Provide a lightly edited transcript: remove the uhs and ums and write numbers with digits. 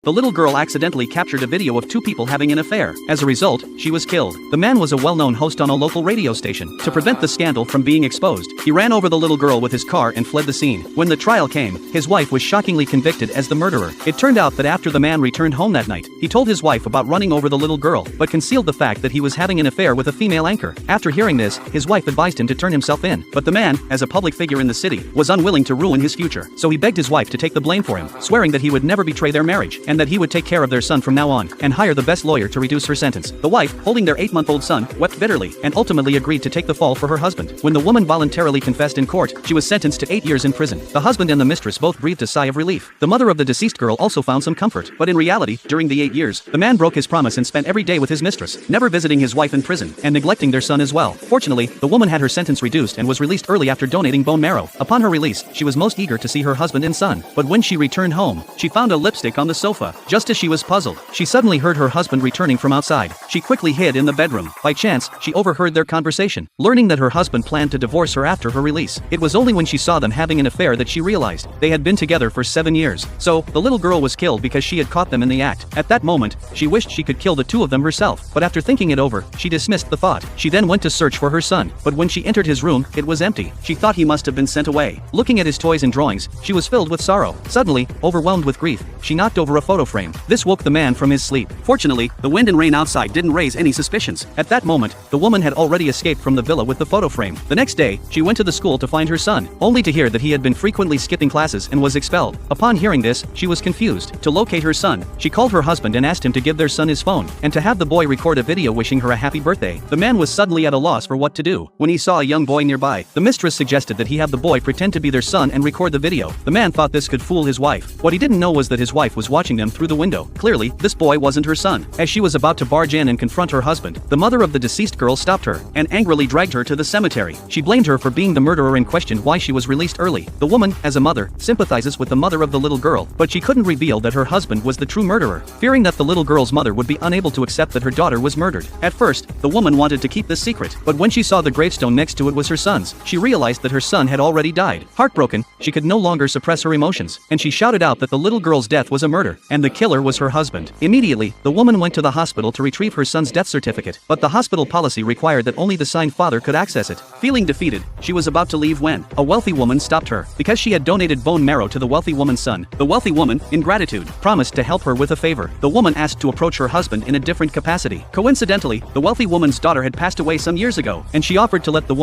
the little girl accidentally captured a video of two people having an affair. As a result, she was killed. The man was a well-known host on a local radio station. To prevent the scandal from being exposed, he ran over the little girl with his car and fled the scene. When the trial came, his wife was shockingly convicted as the murderer. It turned out that after the man returned home that night, he told his wife about running over the little girl, but concealed the fact that he was having an affair with a female anchor. After hearing this, his wife advised him to turn himself in, but the man, as a public figure in the city, was unwilling to ruin his future. So he begged his wife to take the blame for him, swearing that he would never betray their marriage, and that he would take care of their son from now on, and hire the best lawyer to reduce her sentence. The wife, holding their 8-month-old son, wept bitterly, and ultimately agreed to take the fall for her husband. When the woman voluntarily confessed in court, she was sentenced to 8 years in prison. The husband and the mistress both breathed a sigh of relief. The mother of the deceased girl also found some comfort, but in reality, during the 8 years, the man broke his promise and spent every day with his mistress, never visiting his wife in prison, and neglecting their son as well. Fortunately, the woman had her sentence reduced and was released early after donating bone marrow. Upon her release, she was most eager to see her husband and son, but when she returned home, she found a lipstick on the sofa. Just as she was puzzled, she suddenly heard her husband returning from outside. She quickly hid in the bedroom. By chance, she overheard their conversation, learning that her husband planned to divorce her after her release. It was only when she saw them having an affair that she realized they had been together for 7 years. So, the little girl was killed because she had caught them in the act. At that moment, she wished she could kill the two of them herself, but after thinking it over, she dismissed the thought. She then went to search for her son, but when she entered his room, it was empty. She thought he must have been sent away. Looking at his toys and drawings, she was filled with sorrow. Suddenly, overwhelmed with grief, she knocked over a photo frame. This woke the man from his sleep. Fortunately, the wind and rain outside didn't raise any suspicions. At that moment, the woman had already escaped from the villa with the photo frame. The next day, she went to the school to find her son, only to hear that he had been frequently skipping classes and was expelled. Upon hearing this, she was confused. To locate her son, she called her husband and asked him to give their son his phone, and to have the boy record a video wishing her a happy birthday. The man was suddenly at a loss for what to do. When he saw a young boy nearby, the mistress suggested that he have the boy pretend to be their son and record the video. The man thought this could fool his wife. What he didn't know was that his wife was watching them through the window. Clearly, this boy wasn't her son. As she was about to barge in and confront her husband, the mother of the deceased girl stopped her and angrily dragged her to the cemetery. She blamed her for being the murderer and questioned why she was released early. The woman, as a mother, sympathizes with the mother of the little girl, but she couldn't reveal that her husband was the true murderer, fearing that the little girl's mother would be unable to accept that her daughter was murdered. At first, the woman wanted to keep this secret, but when she saw the gravestone next to it was her son's, she realized that her son had already died. Heartbroken, she could no longer suppress her emotions, and she shouted out that the little girl's death was a murder, and the killer was her husband. Immediately, the woman went to the hospital to retrieve her son's death certificate, but the hospital policy required that only the signed father could access it. Feeling defeated, she was about to leave when a wealthy woman stopped her. Because she had donated bone marrow to the wealthy woman's son, the wealthy woman, in gratitude, promised to help her with a favor. The woman asked to approach her husband in a different capacity. Coincidentally, the wealthy woman's daughter had passed away some years ago, and she offered to let the woman